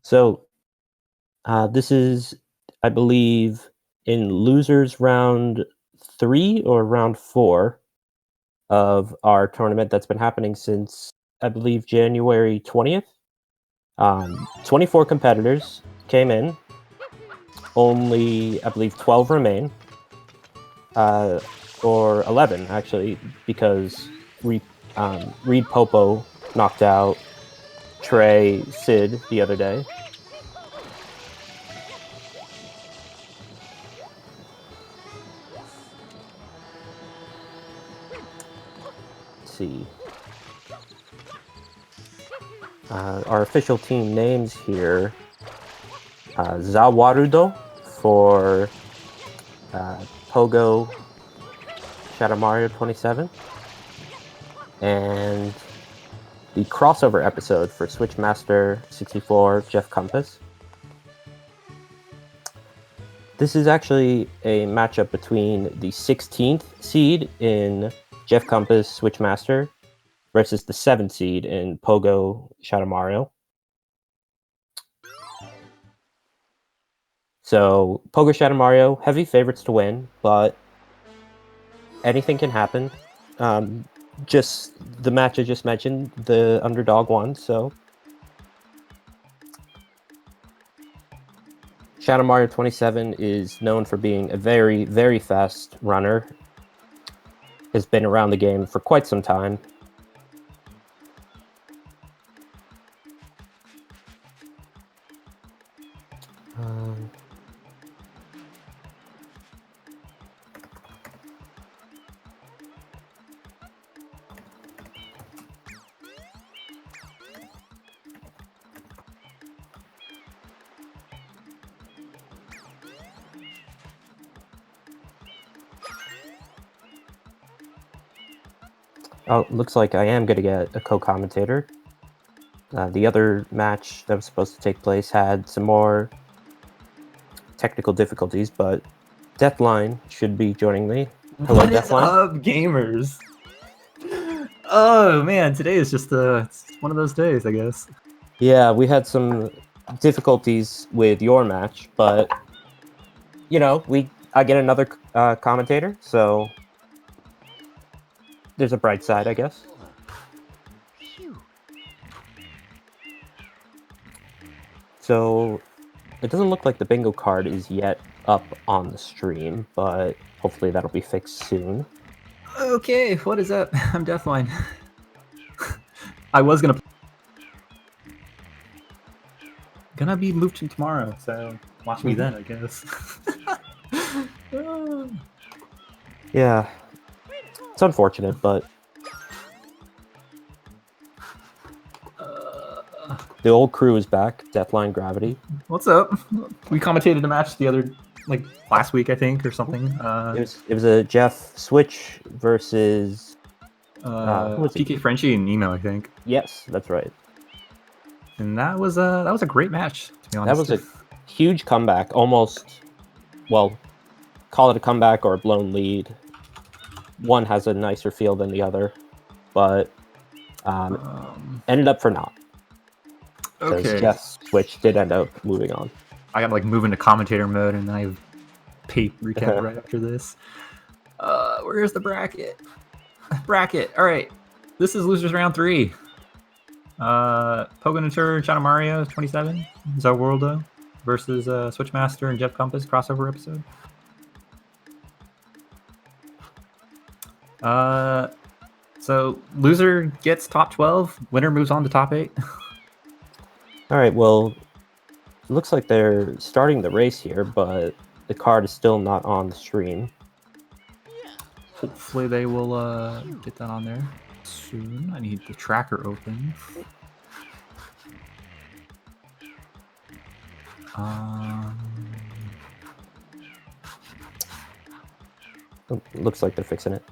So this is, I believe, in losers round 3 or round 4 of our tournament that's been happening since, I believe, January 20th. 24 competitors came in. Only, I believe, 12 remain. Or 11, actually, because Reed Popo knocked out Trey Sid the other day. Let's see. Our official team names here: Zawarudo for Pogo ShadowMario27, and the crossover episode for Switchmaster64 JeffCompass. This is actually a matchup between the 16th seed in JeffCompass Switchmaster versus the 7th seed in Pogo ShadowMario. So, Pogo ShadowMario, heavy favorites to win, but anything can happen. Just the match I just mentioned, the underdog won, so ShadowMario27 is known for being a very, very fast runner. Has been around the game for quite some time. Oh, looks like I am going to get a co-commentator. The other match that was supposed to take place had some more technical difficulties, but Deathline should be joining me. Hello, What is Deathline. up, gamers? Oh man, today is just it's one of those days, I guess. Yeah, we had some difficulties with your match, but you know, I get another commentator, so there's a bright side, I guess. So it doesn't look like the bingo card is yet up on the stream, but hopefully that'll be fixed soon. Okay, what is up? I'm Deathline. I was gonna be moved to tomorrow, so watch me then, I guess. Yeah, it's unfortunate, but the old crew is back. Deathline Gravity. What's up? We commentated a match the other, last week, I think, or something. It was a Jeff Switch versus PK Frenchie and Nemo, I think. Yes, that's right. And that was a great match, to be honest. That was a huge comeback. Almost, well, call it a comeback or a blown lead. One has a nicer feel than the other, but ended up for naught. Okay. Jeff Switch did end up moving on. I got move into commentator mode, and I have recap right after this. Where's the bracket? All right, this is losers round 3. Pogonateur, ShadowMario27, Zaworldo versus Switchmaster and JeffCompass crossover episode. So loser gets top 12. Winner moves on to top 8. All right, well, it looks like they're starting the race here, but the card is still not on the stream. Hopefully they will get that on there soon. I need the tracker open. Looks like they're fixing it.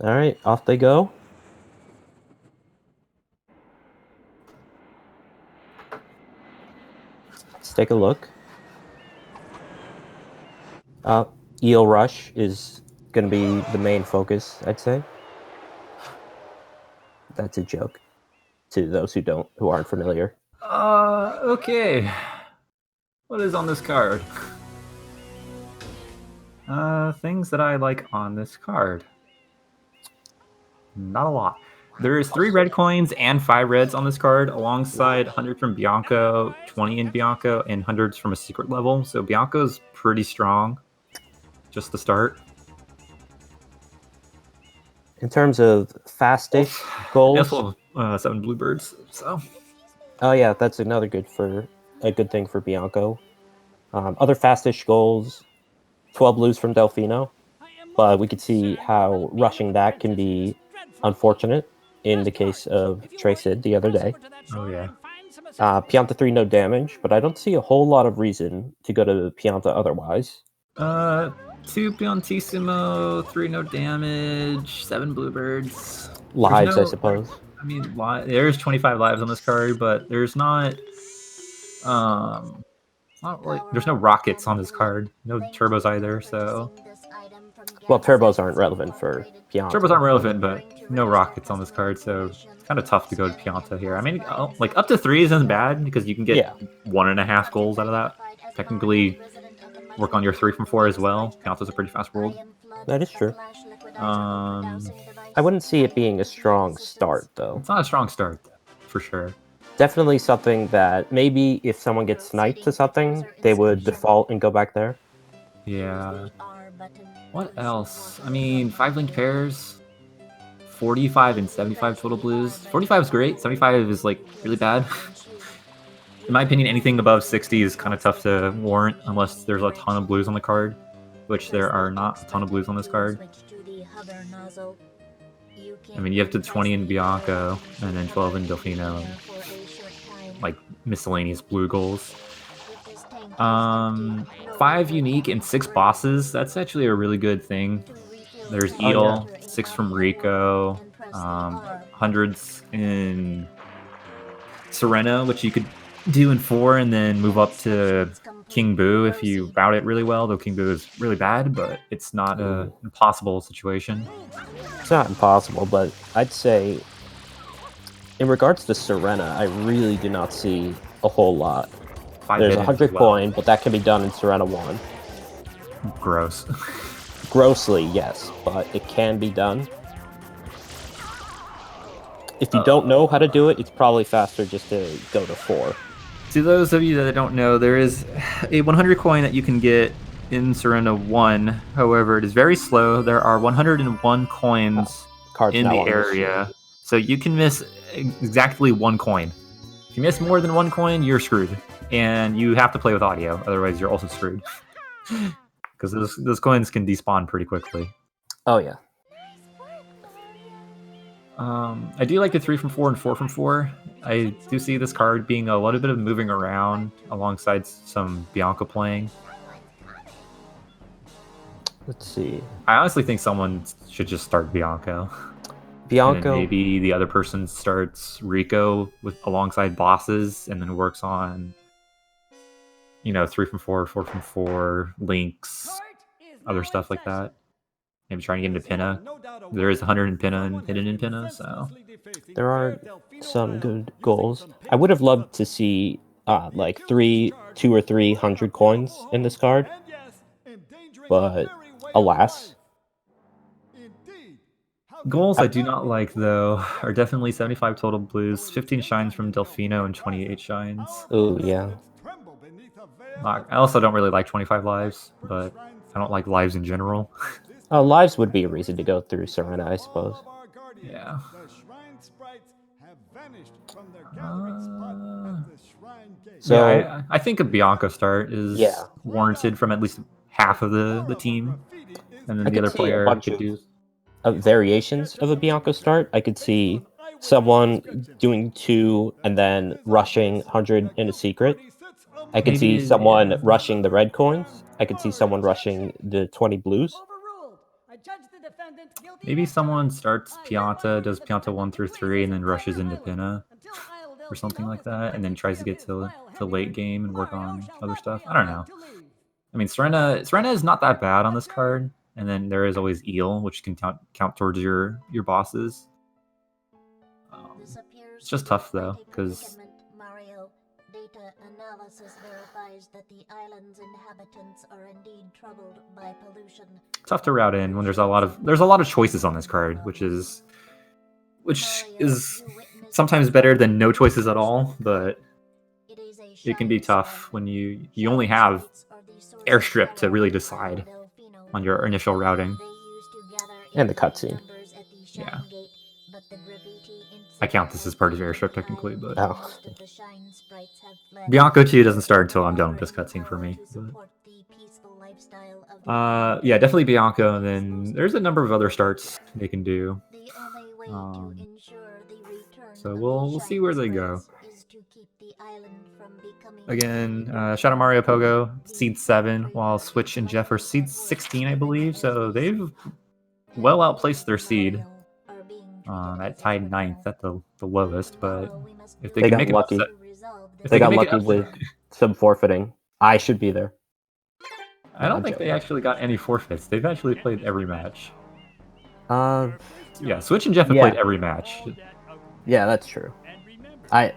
All right, off they go. Let's take a look. Eel Rush is going to be the main focus, I'd say. That's a joke to those who aren't familiar. Okay. What is on this card? Things that I like on this card. Not a lot. There's 3 red coins and 5 reds on this card, alongside 100 from Bianco, 20 in Bianco, and hundreds from a secret level. So Bianco's pretty strong, just to start. In terms of fast-ish goals, also 7 bluebirds. So. Oh yeah, that's another good thing for Bianco. Other fast-ish goals, 12 blues from Delfino, but we could see how rushing that can be unfortunate in the case of Tracid the other day. Oh yeah. Pianta 3 no damage, but I don't see a whole lot of reason to go to Pianta otherwise. 2 Piantissimo, 3 no damage, 7 bluebirds. Lives, I suppose. I mean, there's 25 lives on this card, but there's not like there's no rockets on this card, no turbos either. So, well, turbos aren't relevant for Pianta. Turbos aren't relevant, but no rockets on this card, so it's kind of tough to go to Pianta here. I mean, like up to 3 isn't bad because you can get 1.5 goals out of that. Technically, work on your 3 from 4 as well. Pianta's a pretty fast world. That is true. I wouldn't see it being a strong start, though. It's not a strong start, for sure. Definitely something that maybe if someone gets sniped to something, they would default and go back there. Yeah. What else? I mean, 5 linked pairs, 45 and 75 total blues. 45 is great. 75 is like really bad. In my opinion, anything above 60 is kind of tough to warrant unless there's a ton of blues on the card, which there are not a ton of blues on this card. I mean, you have to 20 in Bianco and then 12 in Delfino, like miscellaneous blue goals. 5 unique and 6 bosses. That's actually a really good thing. There's Eel, 6 from Rico, hundreds in Serena, which you could do in 4 and then move up to King Boo if you route it really well, though King Boo is really bad, but it's not an impossible situation. It's not impossible, but I'd say in regards to Serena, I really do not see a whole lot. There's 100 coin, but that can be done in Serena 1. Gross. Grossly, yes, but it can be done. If you don't know how to do it, it's probably faster just to go to 4. To those of you that don't know, there is a 100 coin that you can get in Serena 1. However, it is very slow. There are 101 coins in the area, so you can miss exactly 1 coin. If you miss more than 1 coin, you're screwed, and you have to play with audio. Otherwise, you're also screwed because those coins can despawn pretty quickly. Oh yeah. I do like the 3 from 4 and 4 from 4. I do see this card being a little bit of moving around alongside some Bianco playing. Let's see. I honestly think someone should just start Bianco. Bianco. And maybe the other person starts Rico alongside bosses and then works on, 3 from 4, 4 from 4, links, other stuff like that. Maybe trying to get into Pinna. There is 100 in Pinna and hidden in Pinna, so there are some good goals. I would have loved to see like 2 or 3 100 coins in this card, but alas. Goals I do not like, though, are definitely 75 total blues, 15 shines from Delfino, and 28 shines. Oh, yeah. I also don't really like 25 lives, but I don't like lives in general. Lives would be a reason to go through Serena, I suppose. Yeah. So yeah, I think a Bianco start is warranted from at least half of the team, and then the other player could do variations of a Bianco start. I could see someone doing 2 and then rushing 100 in a secret. I could see someone rushing the red coins. I could see someone rushing the 20 blues. Maybe someone starts Pianta, does Pianta 1 through 3, and then rushes into Pinna or something like that, and then tries to get to late game and work on other stuff. I don't know. I mean, Serena is not that bad on this card, and then there is always Eel, which can count towards your bosses. It's just tough though, because data analysis verifies that the island's inhabitants are indeed troubled by pollution. Tough to route in when there's a lot of choices on this card, which is sometimes better than no choices at all, but it can be tough when you only have airstrip to really decide on your initial routing. And the cutscene. Yeah. I count this as part of airstrip technically, but Bianco 2 doesn't start until I'm done with this cutscene for me. Yeah, definitely Bianco, and then there's a number of other starts they can do. So we'll see where they go. Again, Shadow Mario Pogo, seed 7, while Switch and Jeff are seed 16, I believe. So they've well outplaced their seed. At tied 9th at the lowest, but if they can make it lucky. If they got lucky with some forfeiting. I should be there. I don't think they actually got any forfeits. They've actually played every match. Yeah, Switch and Jeff have played every match. Yeah, that's true. I'm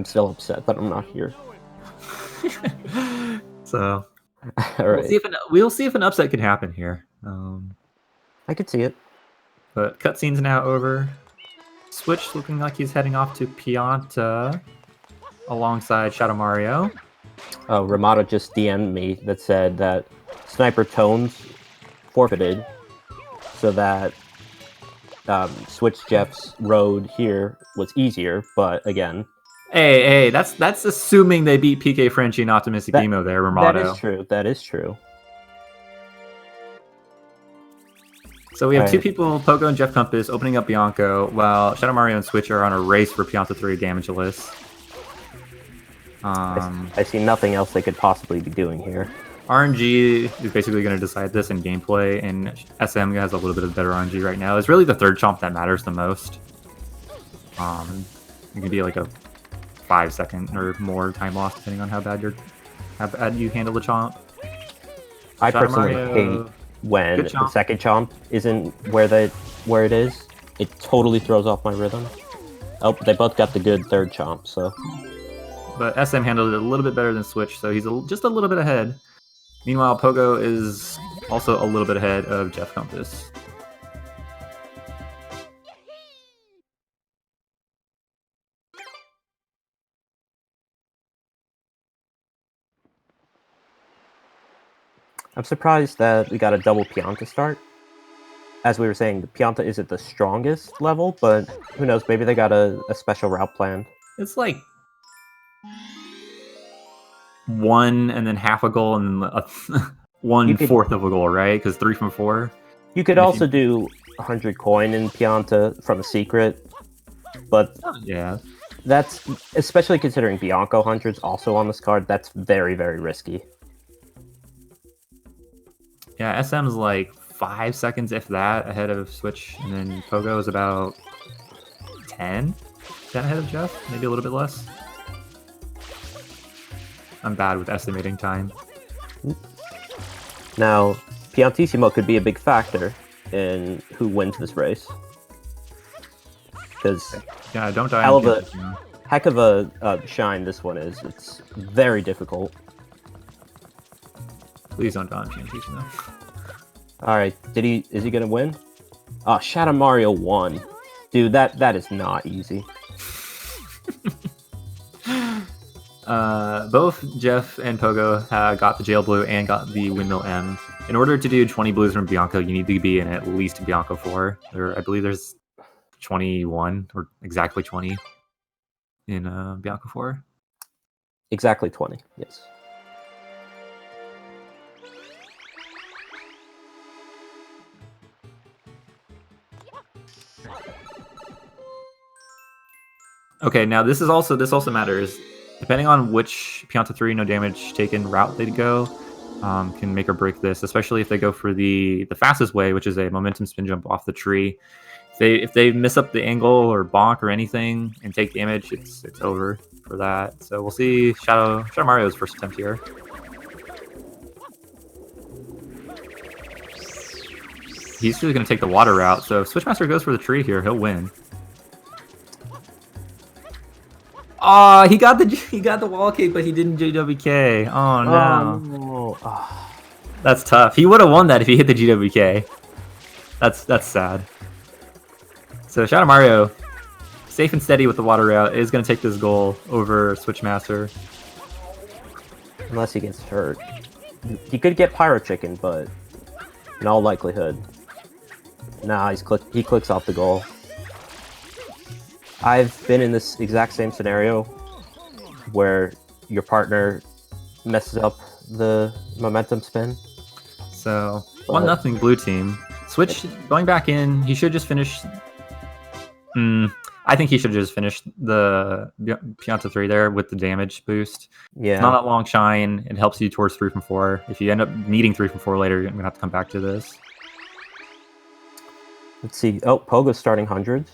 still upset that I'm not here. So, all right. We'll see if an upset can happen here. I could see it. But cutscene's now over. Switch looking like he's heading off to Pianta alongside Shadow Mario. Oh, Ramato just DM'd me that said that Sniper Tones forfeited so that Switch Jeff's road here was easier, but again... Hey, that's assuming they beat PK Frenchie and Optimistic Emo there, Ramato. That is true. So we have two people, Pogo and JeffCompass, opening up Bianco, while Shadow Mario and Switch are on a race for Pianta 3 damageless. I see nothing else they could possibly be doing here. RNG is basically going to decide this in gameplay, and SM has a little bit of better RNG right now. It's really the third chomp that matters the most. It can be like a 5-second or more time loss depending on how bad you handle the chomp. I personally hate when the second chomp isn't where it is. It totally throws off my rhythm. Oh, they both got the good third chomp, so. But SM handled it a little bit better than Switch, so he's just a little bit ahead. Meanwhile, Pogo is also a little bit ahead of JeffCompass. I'm surprised that we got a double Pianta start. As we were saying, the Pianta isn't the strongest level, but who knows, maybe they got a special route planned. It's like 1 and then half a goal and then 1/4 of a goal, right? Because 3 from 4. You could also do 100 coin in Pianta from a secret, but yeah, that's, especially considering Bianco 100's also on this card, that's very, very risky. Yeah, SM's like 5 seconds, if that, ahead of Switch, and then Pogo is about 10 ahead of Jeff, maybe a little bit less. I'm bad with estimating time. Now, Piantissimo could be a big factor in who wins this race. Because yeah, don't die. Heck of a shine this one is. It's very difficult. Please don't die on Piantissimo. Alright, is he gonna win? Oh, Shadow Mario won. Dude, that is not easy. Both Jeff and Pogo got the Jail Blue and got the Windmill M. In order to do 20 blues from Bianco, you need to be in at least Bianco 4. I believe there's 21, or exactly 20 in Bianco 4. Exactly 20, yes. Okay, now this also matters. Depending on which Pianta 3 no damage taken route they go, can make or break this, especially if they go for the fastest way, which is a momentum spin jump off the tree. If they miss up the angle or bonk or anything and take damage, it's over for that. So we'll see Shadow Mario's first attempt here. He's really going to take the water route, so if Switchmaster goes for the tree here, he'll win. Oh, he got the wall kick, but he didn't GWK. Oh no. No. Oh. That's tough. He would have won that if he hit the GWK. That's sad. So Shadow Mario, safe and steady with the water route, is going to take this goal over Switchmaster. Unless he gets hurt. He could get Pyro Chicken, but in all likelihood. Nah, he clicks off the goal. I've been in this exact same scenario where your partner messes up the momentum spin. So 1-0 blue team. Switch going back in. He should just finish. I think he should have just finished the Pianta 3 there with the damage boost. Yeah. Not that long shine. It helps you towards 3 from 4. If you end up needing 3 from 4 later, you're gonna have to come back to this. Let's see. Oh, Pogo's starting hundreds.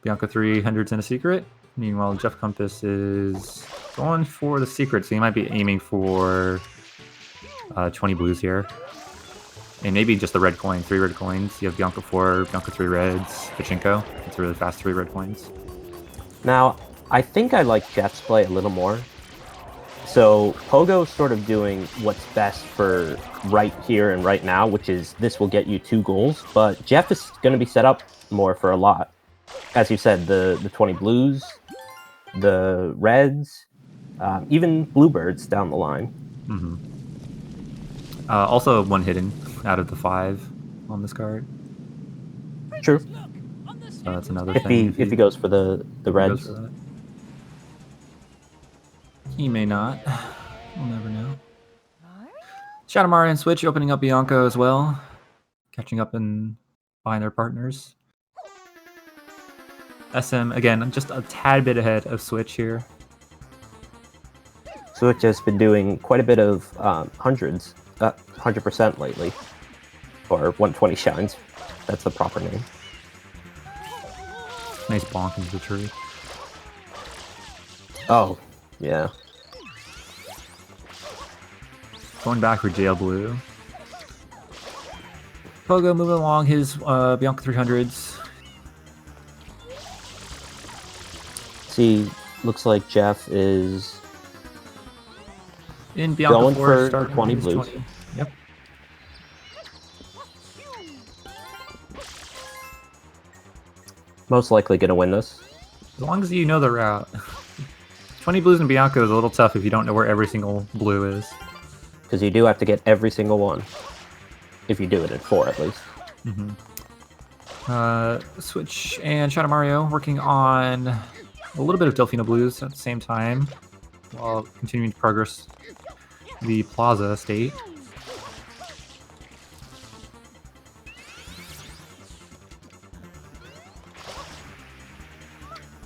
Bianca 300s in a secret. Meanwhile, JeffCompass is going for the secret, so he might be aiming for 20 blues here. And maybe just the red coin, 3 red coins. You have Bianca 4, Bianca 3 reds, Pachinko. It's really fast 3 red coins. Now, I think I like Jeff's play a little more. So, Pogo's sort of doing what's best for right here and right now, which is this will get you 2 goals, but Jeff is going to be set up more for a lot. As you said, the 20 blues, the reds, even bluebirds down the line. Mm-hmm. Also 1 hidden out of the 5 on this card. True. So that's another thing. If he goes for the reds. He may not. We'll never know. Shadow Mario and Switch opening up Bianca as well. Catching up and behind their partners. SM, again, just a tad bit ahead of Switch here. Switch has been doing quite a bit of hundreds, 100% lately. Or 120 shines. That's the proper name. Nice bonk into the tree. Oh, yeah. Going back for Jail Blue. Pogo moving along his Bianca 300s. See, looks like Jeff is in Bianca going 4, for 20 blues. 20. Yep. Most likely going to win this. As long as you know the route. 20 blues in Bianca is a little tough if you don't know where every single blue is. Because you do have to get every single one. If you do it at 4, at least. Mm-hmm. Switch and Shadow Mario working on a little bit of Delfino blues at the same time, while continuing to progress the Plaza state.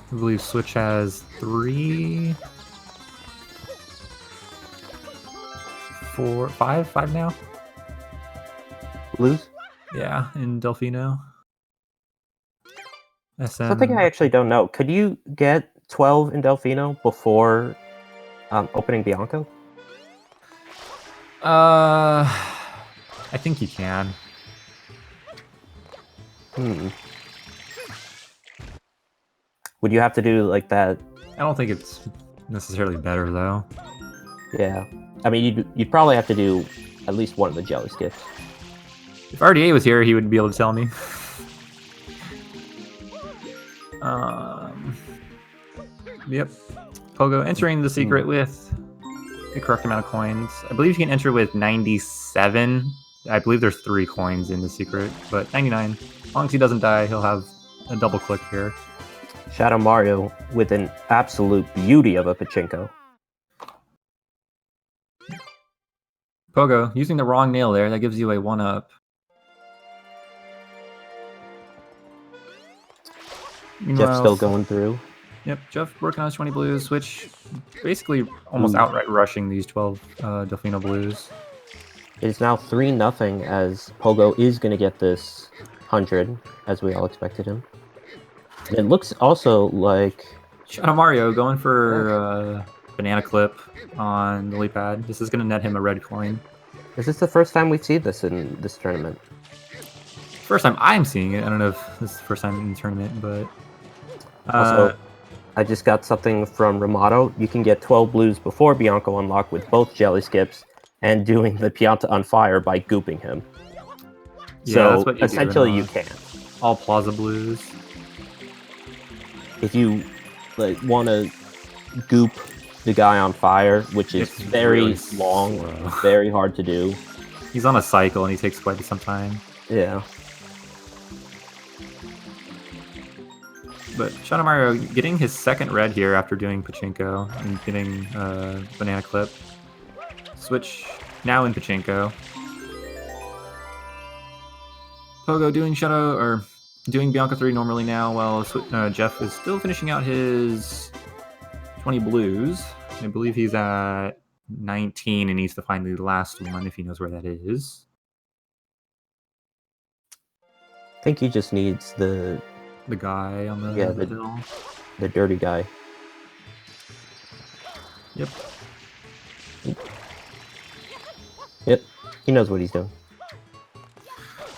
I believe Switch has 3, 4, 5 now. Blues? Yeah, in Delfino. SM. Something I actually don't know. Could you get 12 in Delfino before opening Bianca? I think you can. Would you have to do like that? I don't think it's necessarily better though. Yeah. I mean, you'd probably have to do at least one of the jelly skips. If RDA was here, he would be able to tell me. Yep. Pogo entering the secret with the correct amount of coins. I believe you can enter with 97. I believe there's 3 coins in the secret, but 99. As long as he doesn't die, he'll have a double click here. Shadow Mario with an absolute beauty of a Pachinko. Pogo using the wrong nail there. That gives you a 1-up. Jeff's still going through. Yep, Jeff working on his 20 blues. Switch basically almost outright rushing these 12 Delfino blues. It is now 3-0 as Pogo is going to get this 100, as we all expected him. It looks also like Shadow Mario going for banana clip on the leap pad. This is going to net him a red coin. Is this the first time we've seen this in this tournament? First time I'm seeing it. I don't know if this is the first time in the tournament, but also, I just got something from Ramato. You can get 12 blues before Bianco unlock with both jelly skips and doing the Pianta on fire by gooping him. Yeah, so that's what you essentially do you can. All Plaza blues. If you want to goop the guy on fire, which is It's very really long, slow. very hard to do. He's on a cycle and he takes quite some time. Yeah. But ShadowMario getting his second red here after doing Pachinko and getting Banana Clip. Switch now in Pachinko. Pogo doing doing Bianca 3 normally now, while Jeff is still finishing out his 20 blues. I believe he's at 19 and needs to find the last one if he knows where that is. I think he just needs the guy on the hill. The dirty guy. Yep. Yep. He knows what he's doing.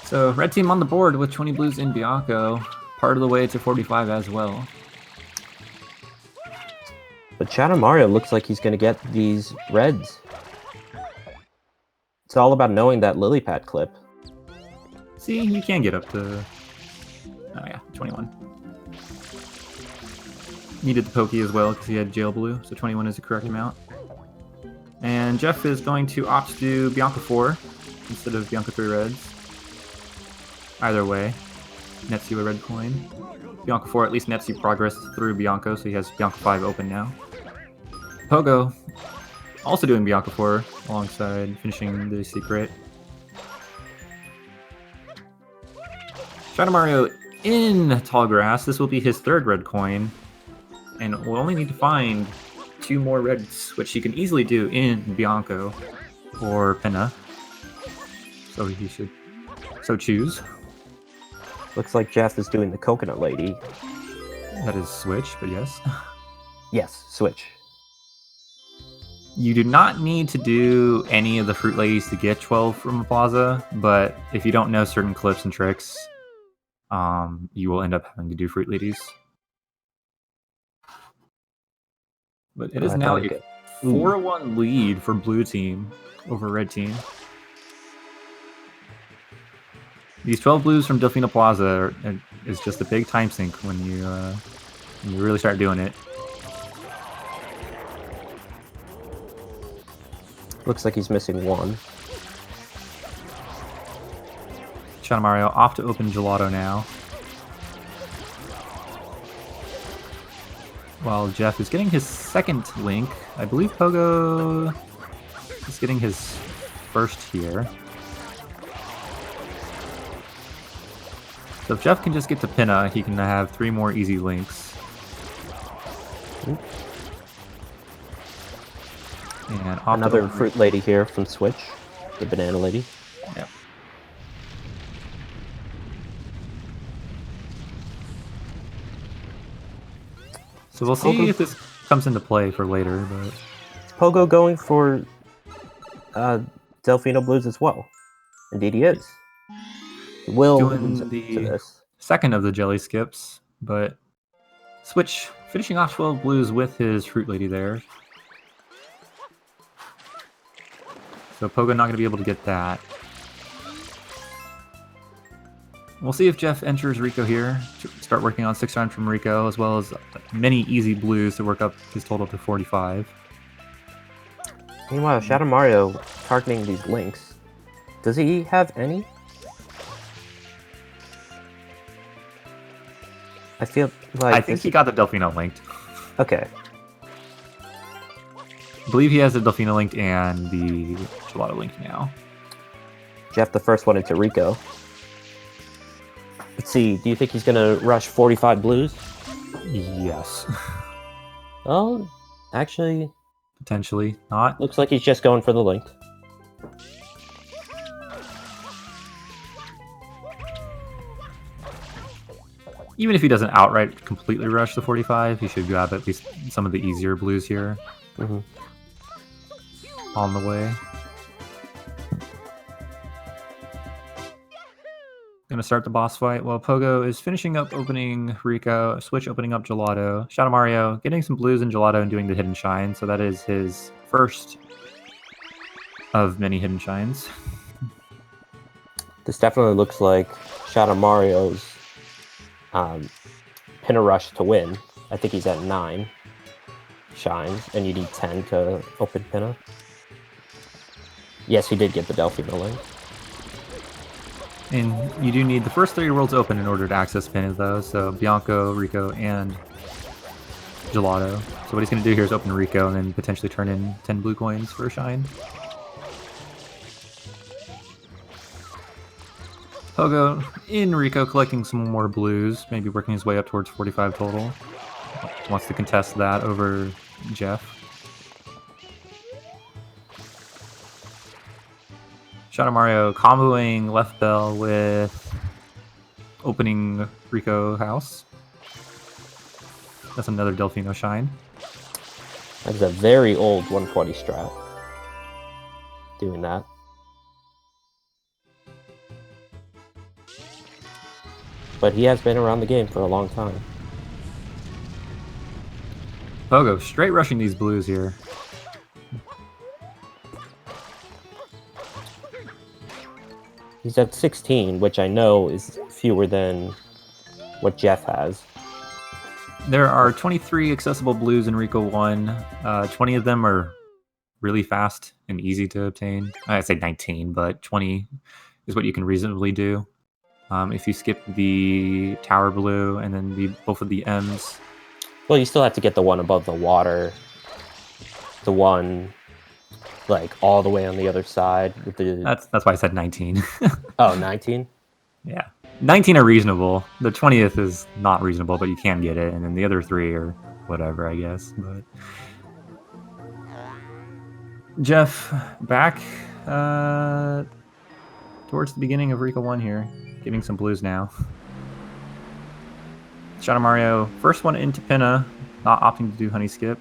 So red team on the board with 20 blues in Bianco, part of the way to 45 as well. But ShadowMario looks like he's going to get these reds. It's all about knowing that lily pad clip. See, you can get up to... Oh yeah, 21. Needed the Pokey as well because he had jail blue, so 21 is the correct amount. And Jeff is going to opt to do Bianca 4 instead of Bianca 3 reds. Either way, nets you a red coin. Bianca 4 at least nets you progress through Bianco, so he has Bianca 5 open now. Pogo also doing Bianca 4 alongside finishing the secret. ShadowMario in Tall Grass. This will be his third red coin, and we'll only need to find 2 more reds, which he can easily do in Bianco or Pinna. So he should choose. Looks like Jeff is doing the coconut lady. That is Switch, but yes. Yes, Switch. You do not need to do any of the fruit ladies to get 12 from a plaza, but if you don't know certain clips and tricks, you will end up having to do fruit ladies. But it is now a 4-1 lead for blue team over red team. These 12 blues from Delfino Plaza is just a big time sink when you really start doing it. Looks like he's missing 1. ShadowMario off to open Gelato now. While Jeff is getting his second link. I believe Pogo is getting his first here. So if Jeff can just get to Pinna, he can have 3 more easy links. And another fruit lady here from Switch, the banana lady. Yep. So we'll see if this comes into play for later. But is Pogo going for Delfino Blues as well? Indeed, he is. Will doing the second of the jelly skips, but Switch finishing off 12 blues with his fruit lady there. So Pogo not going to be able to get that. We'll see if Jeff enters Rico here to start working on 6 rounds from Rico, as well as many easy blues to work up his total to 45. Meanwhile, ShadowMario targeting these links. Does he have any? I feel like... I think he got the Delfino linked. Okay. I believe he has the Delfino linked and the Gelato linked now. Jeff, the first one into Rico. Let's see, do you think he's going to rush 45 blues? Yes. Oh, actually... Potentially not. Looks like he's just going for the linked. Even if he doesn't outright completely rush the 45, he should grab at least some of the easier blues here. Mm-hmm. On the way. Gonna start the boss fight while Pogo is finishing up opening Rico, Switch opening up Gelato, Shadow Mario getting some blues in Gelato and doing the hidden shine. So that is his first of many hidden shines. This definitely looks like Shadow Mario's Pinna Rush to win. I think he's at 9 shines, and you need 10 to open Pinna. Yes, he did get the Delphino link. And you do need the first 3 worlds open in order to access Pinna, though. So Bianco, Rico, and Gelato. So what he's going to do here is open Rico and then potentially turn in 10 blue coins for a shine. Pogo in Rico collecting some more blues, maybe working his way up towards 45 total. Wants to contest that over Jeff. Shadow Mario comboing left bell with opening Rico house. That's another Delphino shine. That is a very old 120 strat. Doing that. But he has been around the game for a long time. Pogo straight rushing these blues here. He's at 16, which I know is fewer than what Jeff has. There are 23 accessible blues in Rico 1. 20 of them are really fast and easy to obtain. I'd say 19, but 20 is what you can reasonably do. If you skip the tower blue and then both of the M's. Well, you still have to get the one above the water. The one, like, all the way on the other side. With the... That's why I said 19. Oh, 19? Yeah. 19 are reasonable. The 20th is not reasonable, but you can get it. And then the other 3 are whatever, I guess. But Jeff, back towards the beginning of Rico 1 here. Getting some blues now. Shadow Mario, first one into Pinna, not opting to do Honey Skip.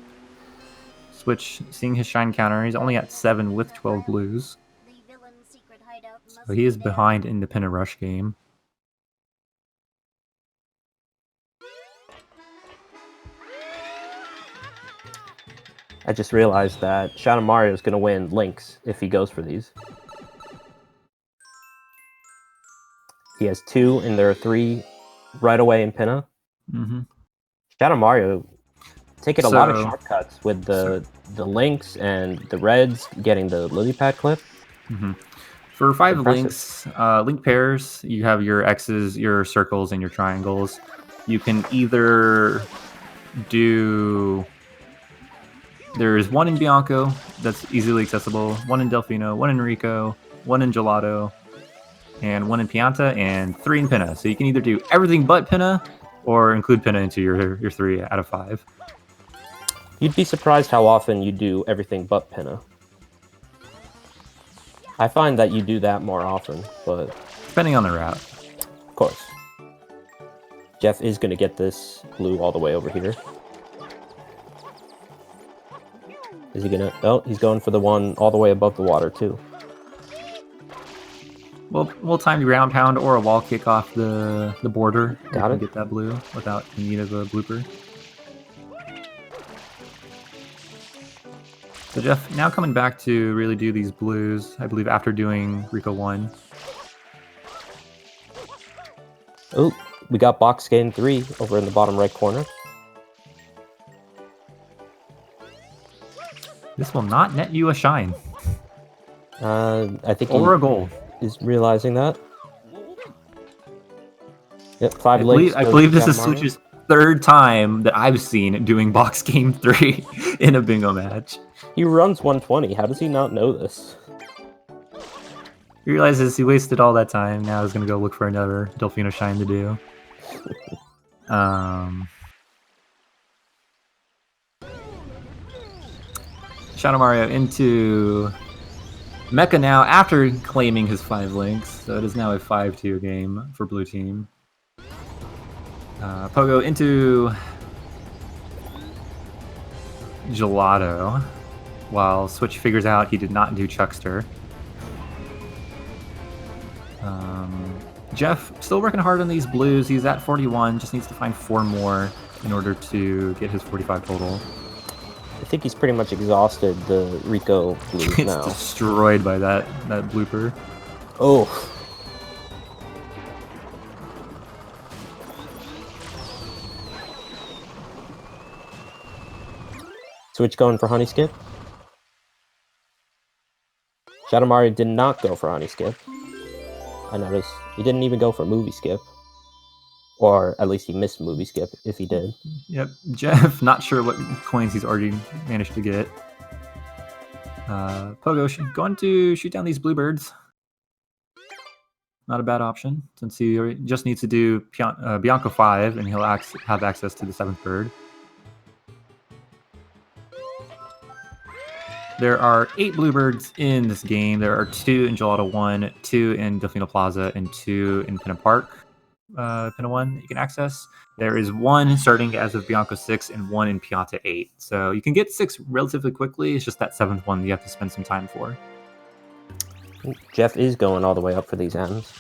Switch, seeing his shine counter. He's only at 7 with 12 blues. So he is behind in the Pinna Rush game. I just realized that Shadow Mario is going to win links if he goes for these. He has 2, and there are 3 right away in Pinna. Mm-hmm. Shadow Mario taking a lot of shortcuts with the links and the reds, getting the lily pad clip. Mm-hmm. For 5 links, link pairs, you have your X's, your circles, and your triangles. You can either do... There's 1 in Bianco that's easily accessible, 1 in Delphino, 1 in Rico, 1 in Gelato, and 1 in Pianta, and 3 in Pinna. So you can either do everything but Pinna, or include Pinna into your 3 out of 5. You'd be surprised how often you do everything but Pinna. I find that you do that more often, but... Depending on the route. Of course. Jeff is going to get this blue all the way over here. Is he going to... Oh, he's going for the one all the way above the water, too. We'll time the ground pound or a wall kick off the border. Got it. Get that blue without the need of a blooper. So Jeff, now coming back to really do these blues, I believe after doing Rico 1. Oh, we got box game 3 over in the bottom right corner. This will not net you a shine. I think or a gold. Is realizing that. Yep, 5 links. I believe this is Switch's 3rd time that I've seen doing box game 3 in a bingo match. He runs 120. How does he not know this? He realizes he wasted all that time. Now he's going to go look for another Delphino shine to do. Shadow Mario into Mecha now after claiming his 5 links. So it is now a 5-2 game for blue team. Pogo into Gelato while Switch figures out he did not do Chuckster. Jeff still working hard on these blues. He's at 41. Just needs to find 4 more in order to get his 45 total. I think he's pretty much exhausted the Rico blues Gets now. Destroyed by that blooper. Oh. Switch going for Honey Skip. Shadow Mario did not go for Honey Skip. I noticed he didn't even go for Movie Skip. Or at least he missed Movie Skip, if he did. Yep, Jeff, not sure what coins he's already managed to get. Pogo going to shoot down these bluebirds. Not a bad option, since he just needs to do Bianco 5, and he'll have access to the 7th bird. There are 8 bluebirds in this game. There are 2 in Gelato 1, 2 in Delfino Plaza, and 2 in Pinna Park. Pinna 1 that you can access. There is 1 starting as of Bianco 6 and 1 in Pianta 8. So you can get 6 relatively quickly. It's just that 7th one you have to spend some time for. Jeff is going all the way up for these M's.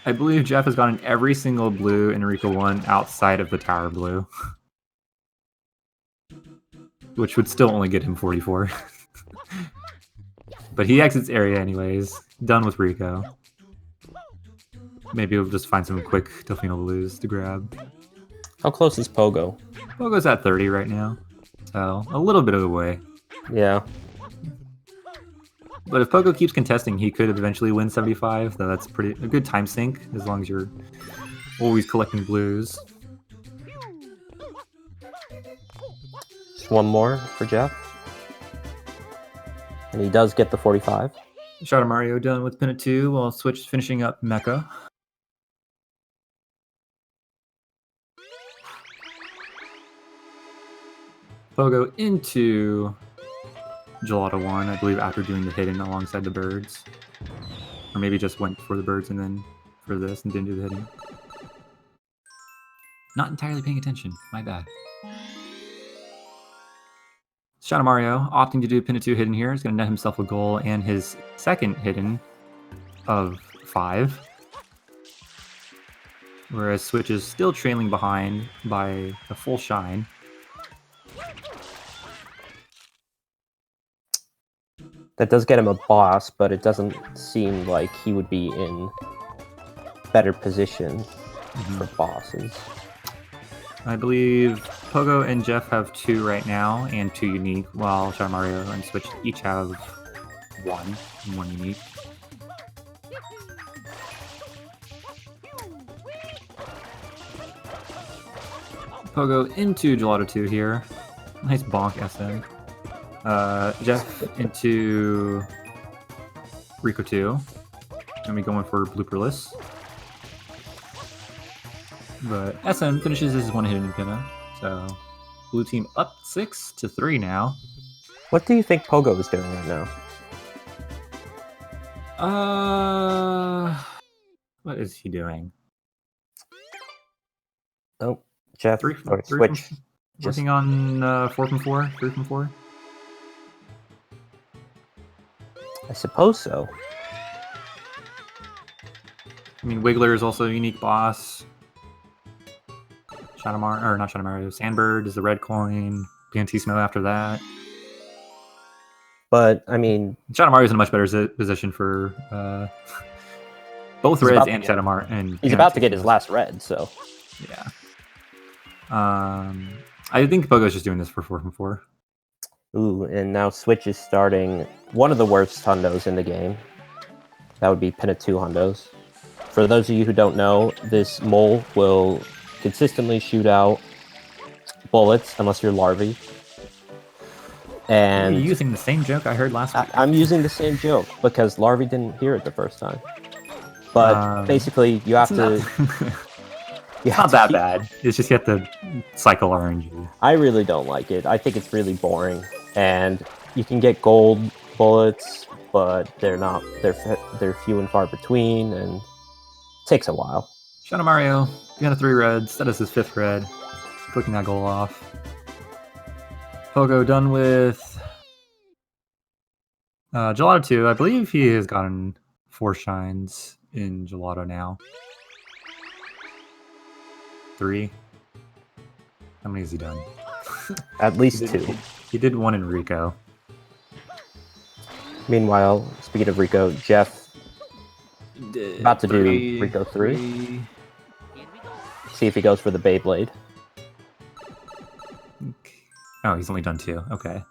I believe Jeff has gotten every single blue in Rico 1 outside of the Tower Blue. Which would still only get him 44. But he exits area anyways. Done with Rico. Maybe we'll just find some quick Delfino blues to grab. How close is Pogo? Pogo's at 30 right now. So, a little bit of the way. Yeah. But if Pogo keeps contesting, he could eventually win 75. Though that's a good time sink, as long as you're always collecting blues. Just 1 more for Jeff. And he does get the 45. Shadow Mario done with Pinna 2, while Switch finishing up Mecha. Pogo into Gelato 1, I believe, after doing the hidden alongside the birds. Or maybe just went for the birds and then for this and didn't do the hidden. Not entirely paying attention. My bad. Shadow Mario opting to do Pinna 2 hidden here. He's going to net himself a goal and his 2nd hidden of 5. Whereas Switch is still trailing behind by a full shine. That does get him a boss, but it doesn't seem like he would be in better position for bosses. I believe Pogo and Jeff have 2 right now, and 2 unique, while Shadow Mario and Switch each have 1 and 1 unique. Pogo into Gelato 2 here. Nice bonk SM. Jeff into Rico 2. Gonna be going for blooperless. But SM finishes his 1 hidden Pinna. So blue team up 6-3 now. What do you think Pogo is doing right now? What is he doing? Oh, Jeff, Switch. Working on 4 from 4, 3 from 4. I suppose so. I mean, Wiggler is also a unique boss. Shadow Mario, or not Shadow Mario, Sandbird is the red coin. Piantismo after that. But, I mean... Shadow Mario's in a much better position for both reds and Shadow Mario. He's about to get his last red, so... Yeah. I think Pogo's just doing this for 4 from 4. Ooh, and now Switch is starting one of the worst hundos in the game. That would be Pinna 2 hundos. For those of you who don't know, this mole will consistently shoot out bullets unless you're Larvae. And you're using the same joke I heard last week. I'm using the same joke because Larvae didn't hear it the first time. But basically, you have to... It's not that bad. It's just you have to cycle RNG. I really don't like it. I think it's really boring. And you can get gold bullets, but they're few and far between, and it takes a while. Shadow Mario, Pianna 3 reds. That is his 5th red. Clicking that goal off. Pogo done with Gelato 2. I believe he has gotten 4 shines in Gelato now. 3. How many has he done? At least 2. He did 1 in Rico. Meanwhile, speaking of Rico, Jeff about to do Rico 3. See if he goes for the Beyblade. Oh, he's only done 2. Okay.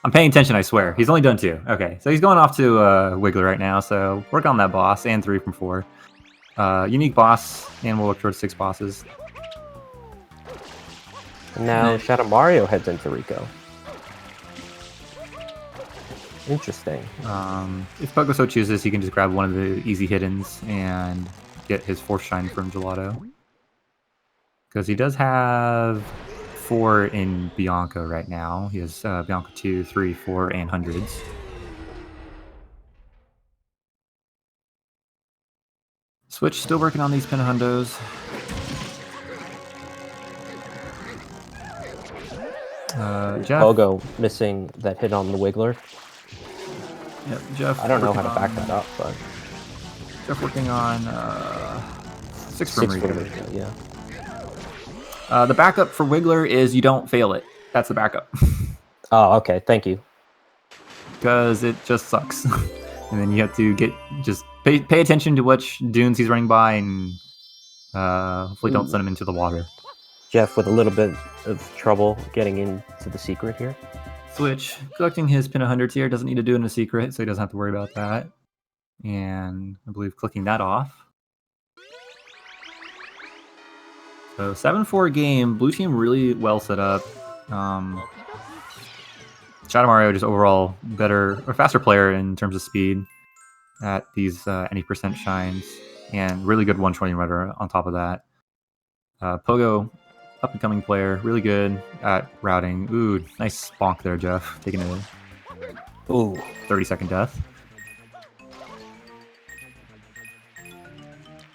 I'm paying attention, I swear. He's only done 2. Okay, so he's going off to Wiggler right now, so work on that boss, and 3 from 4. Unique boss, and we'll work towards 6 bosses. And now Shadow Mario heads into Rico. Interesting. If Pogo so chooses, he can just grab one of the easy hiddens and get his 4th shine from Gelato. Because he does have 4 in Bianca right now. He has Bianca 2, 3, 4, and hundreds. Switch still working on these Pinahundos. Jeff. Pogo missing that hit on the Wiggler. Yep, Jeff. I don't know how to back that up, but Jeff working on 6 from Rico. Yeah. The backup for Wiggler is you don't fail it. That's the backup. Oh, okay. Thank you. Because it just sucks. And then you have to just pay attention to which dunes he's running by, and hopefully don't send him into the water. Jeff with a little bit of trouble getting into the secret here. Switch, collecting his pin 100s here, doesn't need to do it in a secret, so he doesn't have to worry about that. And I believe clicking that off. So 7-4 game, blue team really well set up. Shadow Mario just overall better or faster player in terms of speed at these any percent shines, and really good 120 rudder on top of that. Pogo, up and coming player, really good at routing. Ooh, nice bonk there, Jeff, taking a 30-second death.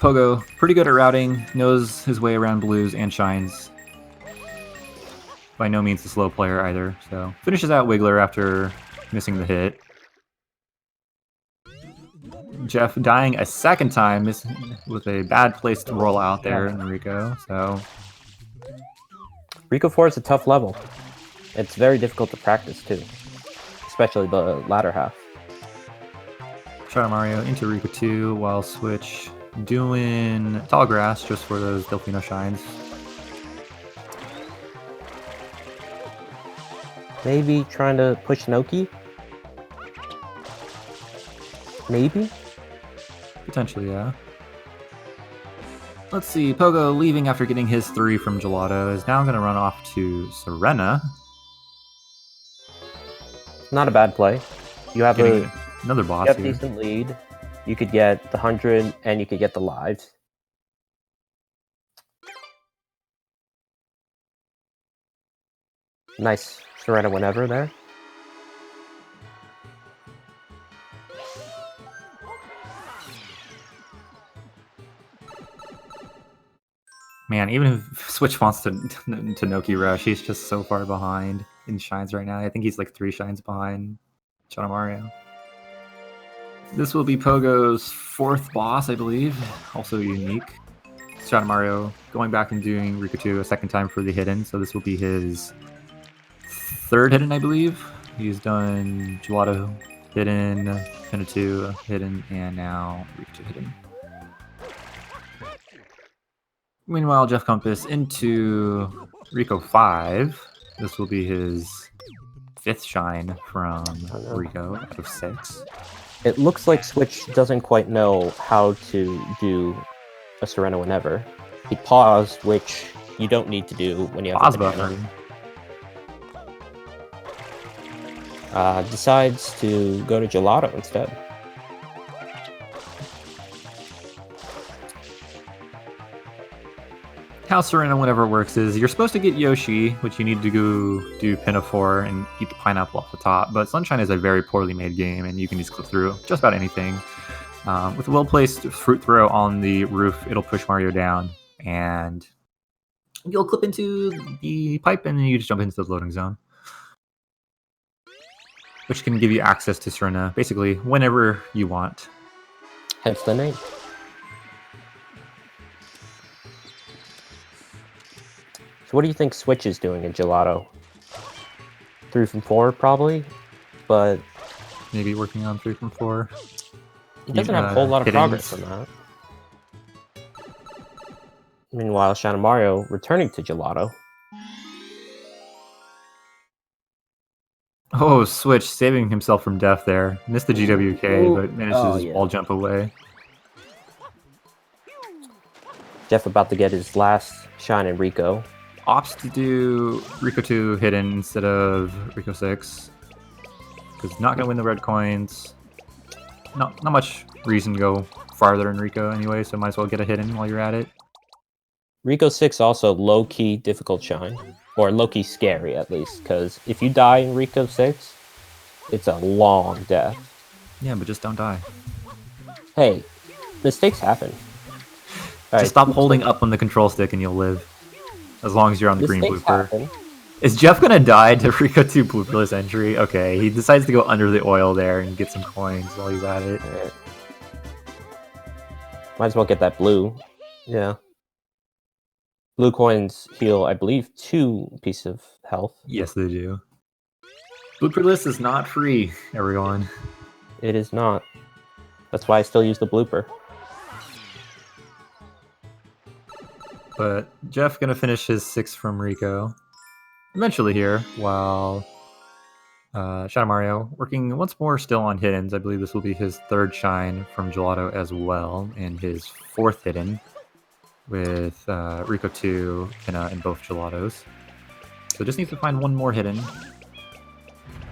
Pogo, pretty good at routing, knows his way around blues and shines. By no means a slow player either, so finishes out Wiggler after missing the hit. Jeff dying a second time with a bad place to roll out there in Rico, so... Rico 4 is a tough level. It's very difficult to practice too, especially the latter half. Shadow Mario into Rico 2 while Switch doing Tall Grass just for those Delfino shines. Maybe trying to push Noki? Maybe? Potentially, yeah. Let's see, Pogo leaving after getting his 3 from Gelato is now going to run off to Serena. Not a bad play. You have another boss you have here. Decent lead. You could get the 100 and you could get the lives. Nice Serena whenever there. Man, even if Switch wants to Noki Rush, he's just so far behind in shines right now. I think he's like 3 shines behind Shadow Mario. This will be Pogo's 4th boss, I believe. Also unique. Shadow Mario going back and doing Rico 2 a second time for the hidden, so this will be his 3rd hidden, I believe. He's done Gelato hidden, Pinna 2 hidden, and now Rico 2 hidden. Meanwhile, JeffCompass into Rico 5. This will be his 5th shine from Rico out of 6. It looks like Switch doesn't quite know how to do a Serena whenever. He paused, which you don't need to do when you have pause a button. Decides to go to Gelato instead. How Serena whenever works is you're supposed to get Yoshi, which you need to go do Pinna 4 and eat the pineapple off the top, but Sunshine is a very poorly made game and you can just clip through just about anything. With a well-placed fruit throw on the roof, it'll push Mario down and you'll clip into the pipe and you just jump into the loading zone. which can give you access to Serena basically whenever you want. Hence the name. So what do you think Switch is doing in Gelato? 3 from 4 probably, but maybe working on 3 from 4. He doesn't have a whole lot of progress on that. Meanwhile, ShadowMario returning to Gelato. Oh, Switch saving himself from death there. Missed the GWK, but managed to wall jump away. Jeff about to get his last shine in Rico. Opts to do Rico 2 hidden instead of Rico 6. Because he's not going to win the red coins. Not much reason to go farther in Rico anyway, so might as well get a hidden while you're at it. Rico 6 also low-key difficult shine. Or low-key scary, at least. Because if you die in Rico 6, it's a long death. Yeah, but just don't die. Hey, mistakes happen. Just stop holding up on the control stick and you'll live. As long as you're on the green blooper. Happen. Is Jeff gonna die to Rico 2 blooperless entry? Okay, he decides to go under the oil there and get some coins while he's at it. Right. Might as well get that blue. Yeah. Blue coins heal, I believe, 2 pieces of health. Yes, they do. Blooperless is not free, everyone. It is not. That's why I still use the blooper. But Jeff gonna finish his 6 from Rico eventually here, while ShadowMario working once more still on hiddens. I believe this will be his 3rd shine from Gelato as well, and his 4th hidden with Rico 2 in both Gelatos. So just needs to find one more hidden.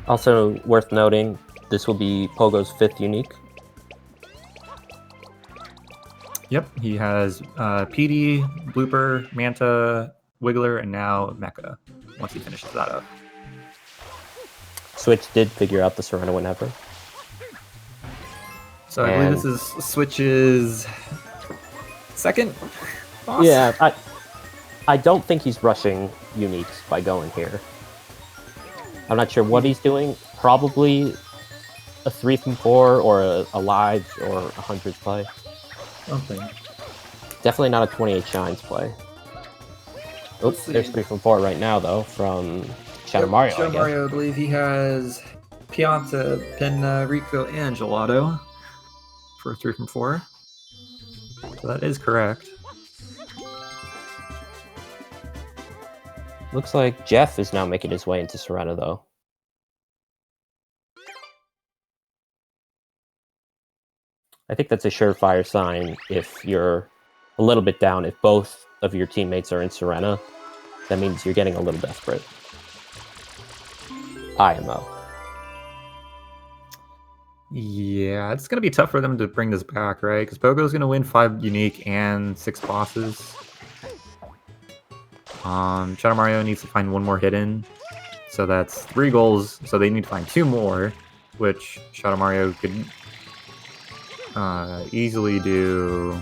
Also worth noting, this will be Pogo's 5th unique. Yep, he has PD, Blooper, Manta, Wiggler, and now Mecha, once he finishes that up. Switch did figure out the Serena whenever. So I believe this is Switch's 2nd boss? Yeah, I don't think he's rushing uniques by going here. I'm not sure what he's doing. Probably a 3 from 4 or a lives or a hundreds play. Something. Definitely not a 28 shines play. Oops, there's 3 from 4 right now though from ShadowMario. ShadowMario, I believe he has Pianta, Penna, Rico, and Gelato for 3 from 4. So that is correct. Looks like Jeff is now making his way into Serena though. I think that's a surefire sign if you're a little bit down. If both of your teammates are in Serena, that means you're getting a little desperate. IMO. Yeah, it's going to be tough for them to bring this back, right? Because Pogo's going to win 5 unique and 6 bosses. ShadowMario needs to find 1 more hidden. So that's 3 goals. So they need to find 2 more, which ShadowMario could easily do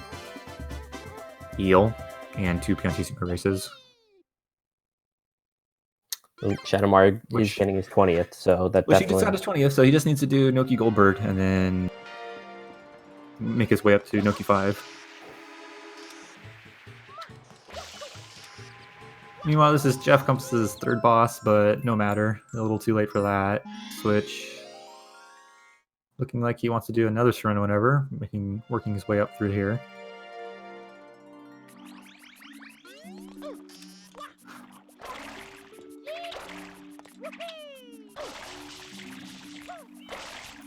heal and 2 Pianti Super Races. ShadowMario is getting his 20th, so that definitely... he gets out his 20th, so he just needs to do Noki Goldberg and then make his way up to Noki 5. Meanwhile, this is JeffCompass's 3rd boss, but no matter. A little too late for that. Switch. Looking like he wants to do another Serena whenever, working his way up through here.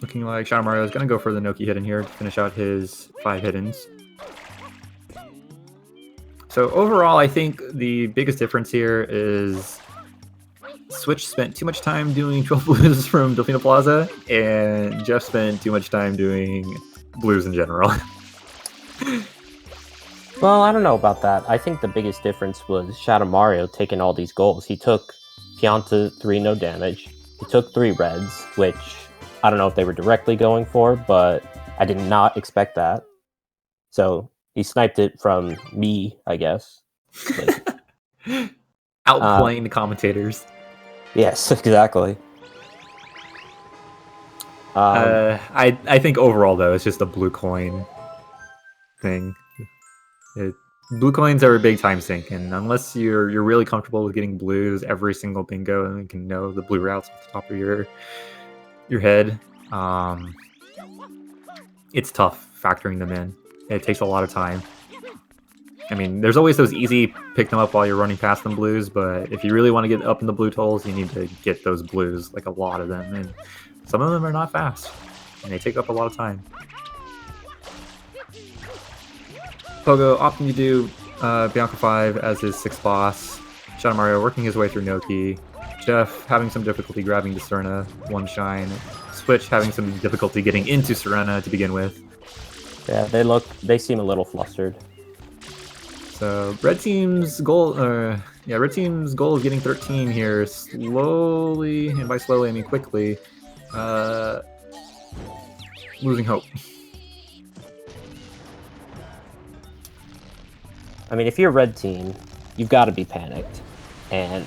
Looking like ShadowMario is going to go for the Noki hidden here to finish out his 5 hiddens. So overall, I think the biggest difference here is Switch spent too much time doing 12 blues from Delfino Plaza, and Jeff spent too much time doing blues in general. Well, I don't know about that. I think the biggest difference was ShadowMario taking all these goals. He took Pianta 3 no damage. He took 3 reds, which I don't know if they were directly going for, but I did not expect that. So he sniped it from me, I guess. Outplaying the commentators. Yes, exactly. I think overall though, it's just a blue coin thing. Blue coins are a big time sink, and unless you're really comfortable with getting blues every single bingo and you can know the blue routes off the top of your head, it's tough factoring them in. It takes a lot of time. I mean, there's always those easy pick them up while you're running past them blues, but if you really want to get up in the blue totals, you need to get those blues, like a lot of them, and some of them are not fast, and they take up a lot of time. Pogo opting to do Bianca 5 as his 6th boss. Shadow Mario working his way through Noki. Jeff having some difficulty grabbing the Serena 1 shine. Switch having some difficulty getting into Serena to begin with. Yeah, they seem a little flustered. So red team's goal is getting 13 here slowly, and by slowly I mean quickly. Losing hope. I mean, if you're red team, you've got to be panicked. And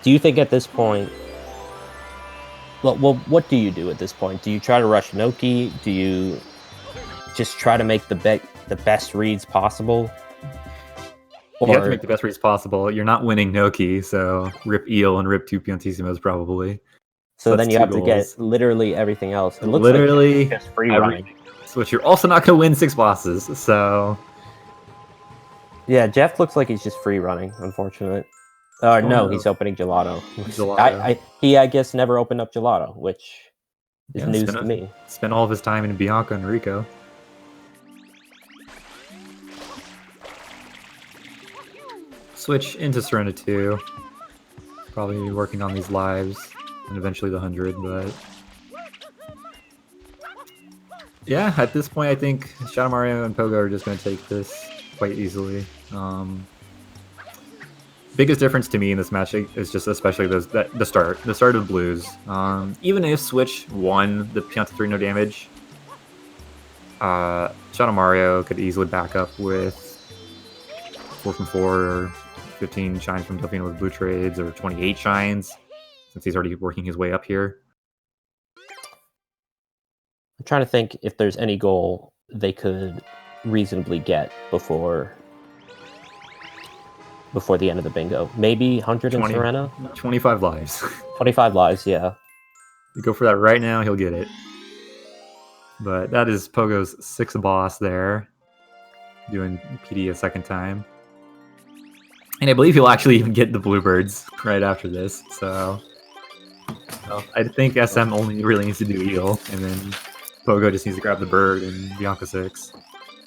do you think at this point... Well, what do you do at this point? Do you try to rush Noki? Do you just try to make the best reads possible? You have to make the best reads possible. You're not winning Noki, so rip Eel and rip 2 Piantissimos probably. So then you have to get literally everything else. It looks literally like just free running. Which you're also not going to win 6 bosses, so... Yeah, Jeff looks like he's just free running, unfortunate. No, he's opening Gelato. He, I guess, never opened up Gelato, which is news to me. Spent all of his time in Bianca and Rico. Switch into Serena 2. Probably working on these lives, and eventually the 100, but... Yeah, at this point, I think Shadow Mario and Pogo are just going to take this quite easily. Biggest difference to me in this match is just especially the start of blues. Even if Switch won the Pianta 3 no damage, Shadow Mario could easily back up with 4 from 4 or 15 shines from Delfino with blue trades or 28 shines, since he's already working his way up here. I'm trying to think if there's any goal they could reasonably get before the end of the bingo. Maybe 100 in Serena? 25 lives. 25 lives, yeah. You go for that right now, he'll get it. But that is Pogo's 6th boss there. Doing PD a 2nd time. And I believe he'll actually even get the bluebirds right after this, so... Well, I think SM only really needs to do Eel, and then Pogo just needs to grab the bird in Bianca 6.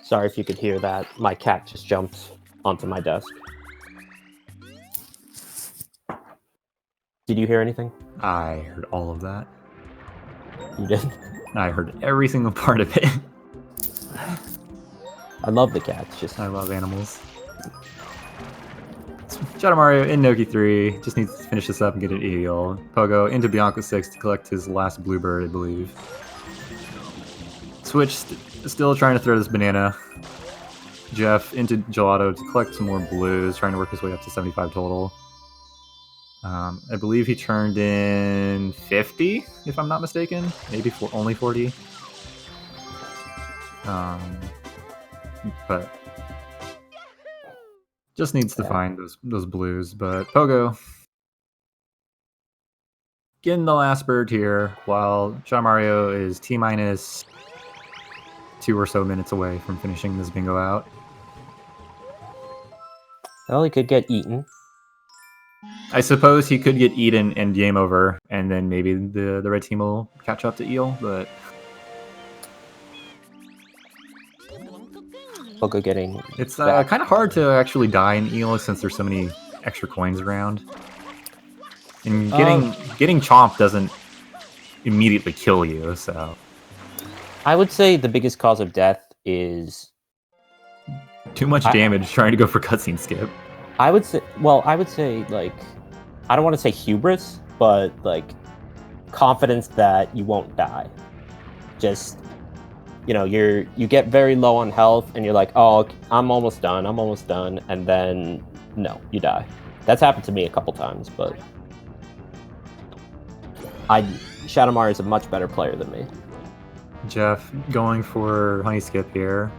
Sorry if you could hear that. My cat just jumped onto my desk. Did you hear anything? I heard all of that. You did? I heard every single part of it. I love the cats. I love animals. Shadow Mario in Noki 3. Just needs to finish this up and get an Eel. Pogo into Bianca 6 to collect his last bluebird, I believe. Switch still trying to throw this banana. Jeff into Gelato to collect some more blues, trying to work his way up to 75 total. I believe he turned in 50, if I'm not mistaken. Maybe only 40. But just needs to find those blues. But Pogo getting the last bird here, while Shadow Mario is T-minus 2 or so minutes away from finishing this bingo out. Well, he could get eaten. I suppose he could get eaten and game over, and then maybe the red team will catch up to Eel, but... Pogo getting... It's kind of hard to actually die in Eel since there's so many extra coins around. And getting chomped doesn't immediately kill you, so... I would say the biggest cause of death is... Too much damage trying to go for cutscene skip. I would say, like, I don't want to say hubris, but, like, confidence that you won't die. Just, you know, you get very low on health, and you're like, oh, I'm almost done, and then, no, you die. That's happened to me a couple times, but... ShadowMario is a much better player than me. Jeff going for Honey Skip here.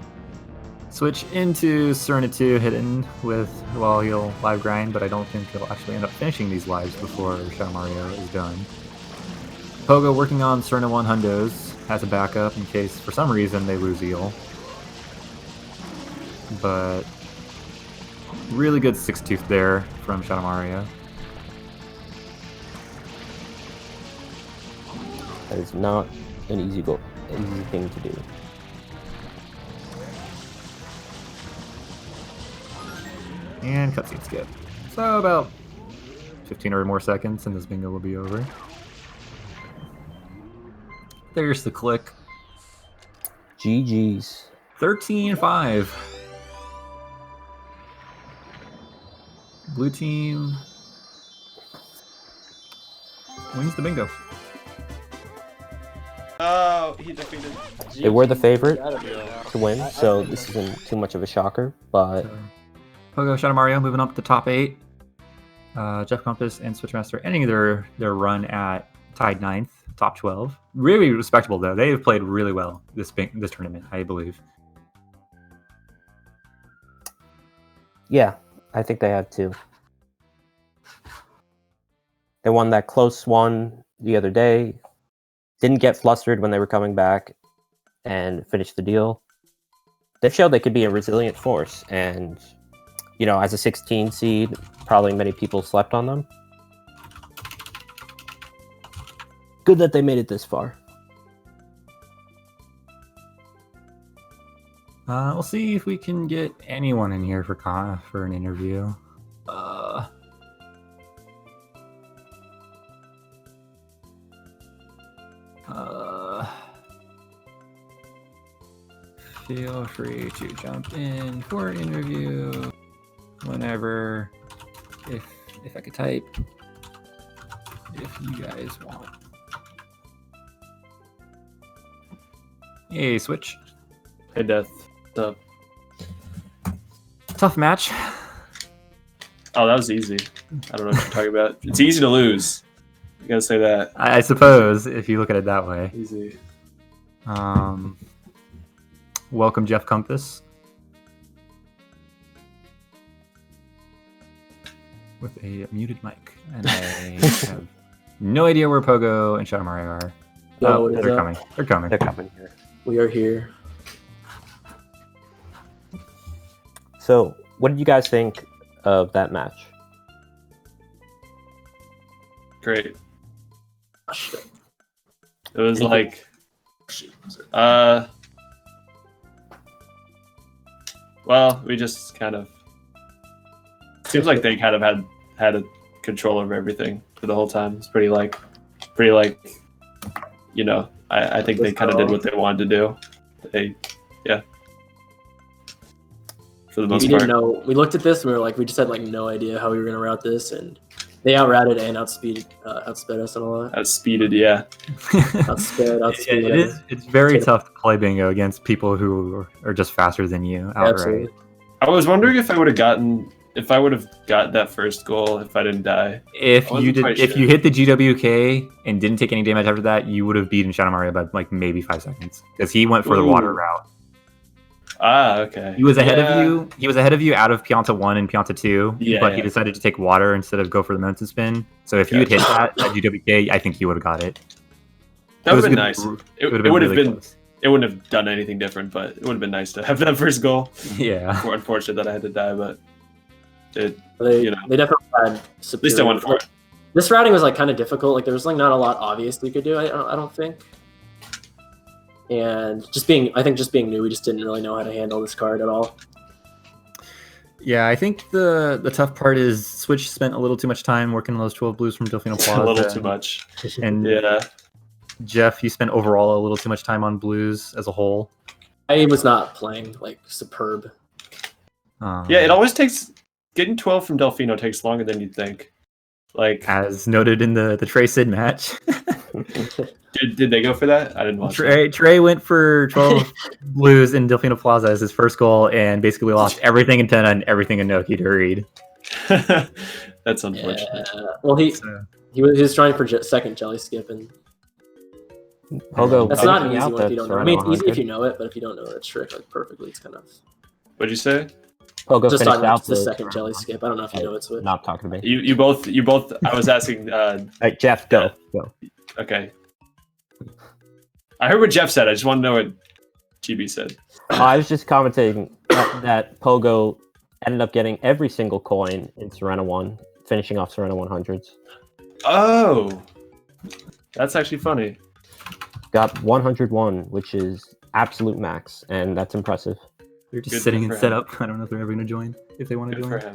Switch into Serena 2 hidden with, well, he'll live grind, but I don't think he'll actually end up finishing these lives before ShadowMario is done. Pogo working on Serena 1 hundos, has a backup in case for some reason they lose Eel. But really good 6-tooth there from ShadowMario. That is not an easy thing to do. And cutscene skip. So about 15 or more seconds and this bingo will be over. There's the click. GG's. 13-5. Blue team wins the bingo. Oh, he defeated. They were the favorite to win, so this isn't too much of a shocker, but... Pogo, ShadowMario moving up to top 8. JeffCompass and Switchmaster ending their run at tied 9th, top 12. Really respectable, though. They have played really well this tournament, I believe. Yeah, I think they have too. They won that close one the other day. Didn't get flustered when they were coming back and finished the deal. They've showed they could be a resilient force, and you know, as a 16 seed, probably many people slept on them. Good that they made it this far. We'll see if we can get anyone in here for an interview. Feel free to jump in for an interview whenever, if I could type, if you guys want. Hey, Switch. Hey, Death. What's up? Tough match. Oh, that was easy. I don't know what you're talking about. It's easy to lose. You gotta say that. I suppose, if you look at it that way. Easy. Welcome, JeffCompass. With a muted mic. And I have no idea where Pogo and ShadowMario are. No, they're coming. They're coming. They're coming here. We are here. So, what did you guys think of that match? Great. It was like, well, we just kind of seems like they kind of had a control over everything for the whole time. It's pretty like, you know, I think they kind of did what they wanted to do. Yeah. For the most part. We didn't know. We looked at this and we were like, we just had like no idea how we were gonna route this, and they outrouted and outsped us and all that. Outspeeded, yeah. Outsped. It's very tough to play bingo against people who are just faster than you outright. Absolutely. I was wondering if I would have got that first goal if I didn't die. If you hit the GWK and didn't take any damage after that, you would have beaten ShadowMario by like maybe 5 seconds because he went for the water route. Ah, okay. He was ahead of you. He was ahead of you out of Pianta 1 and Pianta 2, but he decided to take water instead of go for the mountain spin. So if you had hit that GWK, I think you would have got it. That would have been nice. It would have been. Close. It wouldn't have done anything different, but it would have been nice to have that first goal. Yeah. More unfortunate that I had to die, but They definitely had superior. At least I went for it. This routing was like kind of difficult. Like there was like not a lot obvious you could do. I don't think. And just being new, we just didn't really know how to handle this card at all. Yeah, I think the tough part is Switch spent a little too much time working on those 12 blues from Delfino Plaza. A little too much. And yeah. Jeff, you spent overall a little too much time on blues as a whole. I was not playing like superb. Yeah, it always takes getting 12 from Delfino takes longer than you'd think. Like as noted in the Trey Sid match. Did they go for that? I didn't watch Trey went for 12 blues in Delfino Plaza as his first goal and basically lost everything in Tenna and everything in Noki to Reed. That's unfortunate. Yeah. Well, He was trying for second jelly skip, and Pogo. that's not an easy out one if you that don't know. I Serena mean, it's easy 100. if you know it, but if you don't know that trick like perfectly, it's kind of. What'd you say? Pogo Just finished talking about out the second jelly skip. I don't know if you know it, Switch. Not talking to me. You both. I was asking. Hey, Jeff, go. Okay. I heard what Jeff said. I just want to know what GB said. I was just commenting that Pogo ended up getting every single coin in Serena 1, finishing off Serena 100s. Oh, that's actually funny. Got 101, which is absolute max, and that's impressive. They're just Good sitting for and set him. up. I don't know if they're ever going to join, if they want to Good join. for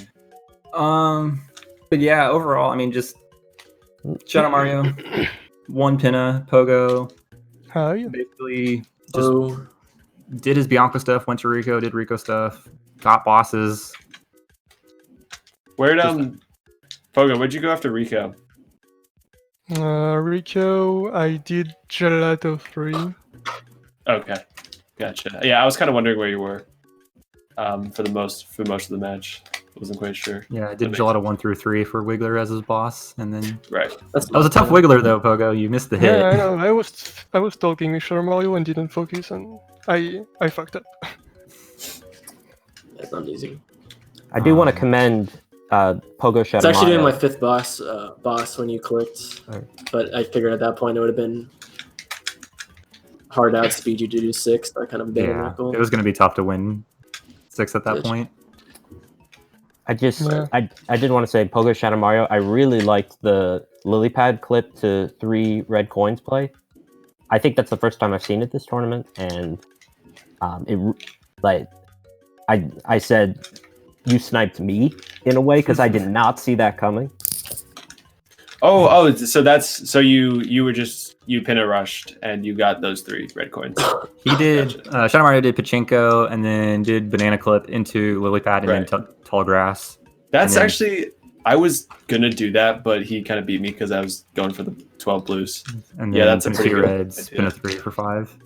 him. But yeah, overall, I mean, just Shadow Mario, one Pinna, Pogo, basically just did his Bianca stuff, went to Rico, did Rico stuff, got bosses. Where'd Pogo? Where'd you go after Rico? Rico, I did Gelato 3. Okay, gotcha. Yeah, I was kind of wondering where you were. For most of the match, wasn't quite sure. Yeah, I did Gelato 1 through 3 for Wiggler as his boss, and then Right. That was a tough Wiggler though, Pogo. You missed the hit. Yeah, I know. I was talking with Shadow Mario and didn't focus, and I fucked up. That's not easy. I do want to commend Pogo Shadow It's actually doing Mario. my 5th boss when you clicked, but I figured at that point it would have been hard to outspeed you to do 6. That kind of big Yeah, goal. it was going to be tough to win 6 at that point. I did want to say Pogo Shadow Mario. I really liked the lily pad clip to 3 red coins play. I think that's the first time I've seen it this tournament, and I said you sniped me in a way because I did not see that coming. So you Pinna rushed and you got those 3 red coins. He did. Shadow Mario did Pachinko and then did banana clip into lily pad and then tall grass. That's actually I was gonna do that, but he kind of beat me because I was going for the 12 blues. And yeah, that's a pretty good reds. Spin a 3 for 5.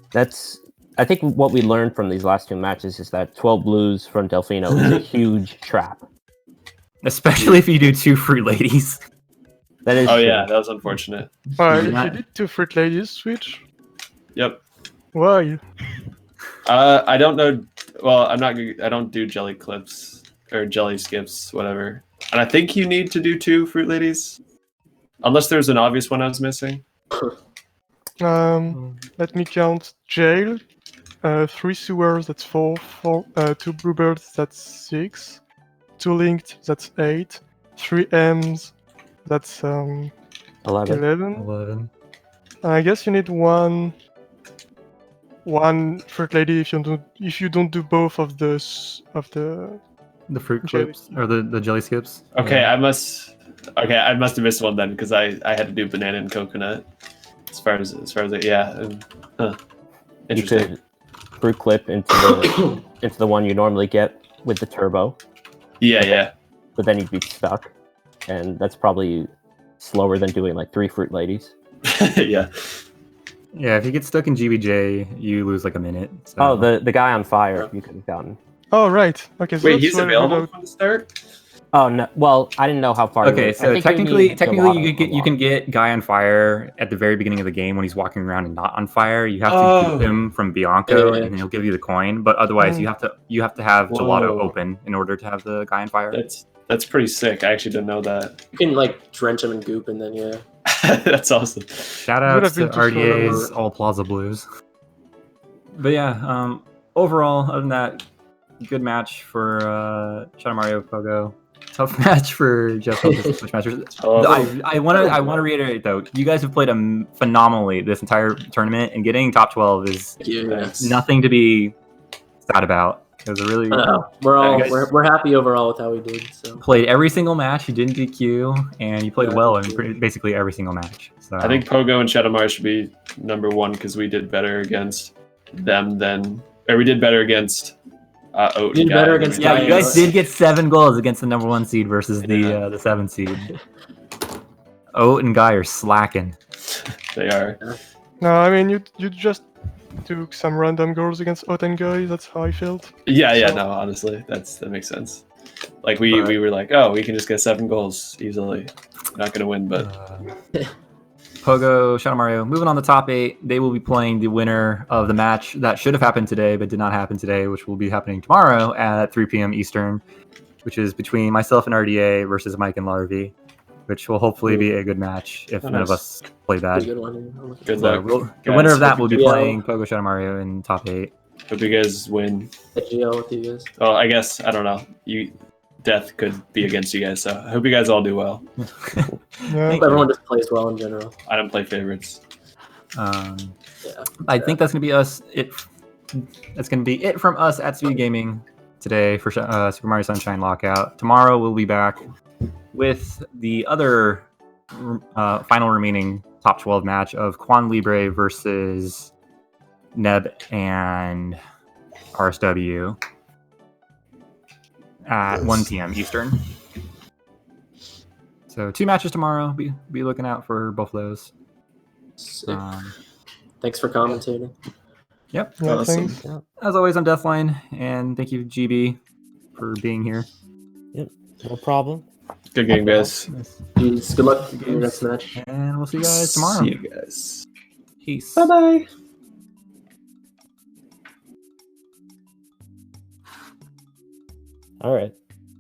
I think what we learned from these last 2 matches is that 12 blues from Delfino is a huge trap. Especially if you do 2 fruit ladies. That is. Oh yeah, that was unfortunate. You did 2 fruit ladies switch? Yep. Why? I don't know. Well, I don't do jelly clips or jelly skips, whatever. And I think you need to do 2 fruit ladies, unless there's an obvious one I was missing. Let me count. Jail, 3 sewers, that's 4. 2 bluebirds, that's 6. 2 linked, that's 8. 3 M's, that's 11. I guess you need one fruit lady if you don't do both of the fruit clips or the jelly skips. Okay, yeah. I must have missed one then because I had to do banana and coconut. As far as interesting. You could fruit clip into the one you normally get with the turbo. Yeah. But then you'd be stuck, and that's probably slower than doing like 3 fruit ladies. Yeah. Yeah, if you get stuck in GBJ, you lose like a minute. So. Oh, the guy on fire you could have gotten. Oh, right. Okay. So wait, he's available from the start? Oh no! Well, I didn't know how far. Okay, so technically, you can get guy on fire at the very beginning of the game when he's walking around and not on fire. You have to keep him from Bianco, and then he'll give you the coin. But otherwise, you have to have Gelato open in order to have the guy on fire. That's pretty sick. I actually didn't know that. You can like drench him in goop, and then That's awesome. Shout out to RDA's All Plaza Blues. But yeah, overall, other than that, good match for Shadow Mario Pogo. Tough match for JeffCompass Switchmaster. I want to reiterate though, you guys have played phenomenally this entire tournament, and getting top 12 is nothing to be sad about. It was a really we're happy overall with how we did. So played every single match. You didn't DQ, and you played well in basically every single match. So I think Pogo and Shadow Mario should be number 1 because we did better against them we did better against. Oat did better against you guys did get 7 goals against the number 1 seed versus the 7 seed. Oat and Guy are slacking. They are. No, I mean you just took some random goals against Oat and Guy. That's how I felt. Yeah. No, honestly, that makes sense. Like we were like, oh, we can just get 7 goals easily. Not gonna win, but Pogo, Shadow Mario, moving on the top 8. They will be playing the winner of the match that should have happened today, but did not happen today, which will be happening tomorrow at 3 p.m. Eastern, which is between myself and RDA versus Mike and Larvy, which will hopefully be a good match if none of us play bad. Good one. Good luck. The winner of that will be GL. playing Pogo, Shadow Mario in top 8. Hope you guys win. GL with you guys. Well, I guess I don't know. Death could be against you guys, so I hope you guys all do well. Yeah. Everyone just plays well in general. I don't play favorites. I think that's gonna be us. That's gonna be it from us at SpeedGaming today for Super Mario Sunshine Lockout. Tomorrow we'll be back with the other final remaining top 12 match of Quan Libre versus Neb and RSW at 1 p.m. Eastern. So 2 matches tomorrow. Be looking out for both of those. Thanks for commentating. Yep. Yeah, Awesome. thanks. As always, I'm Deathline, and thank you, GB, for being here. Yep, no problem. Good game, guys. Jeez, good luck in your next match. And we'll see you guys tomorrow. See you guys. Peace. Bye-bye. All right.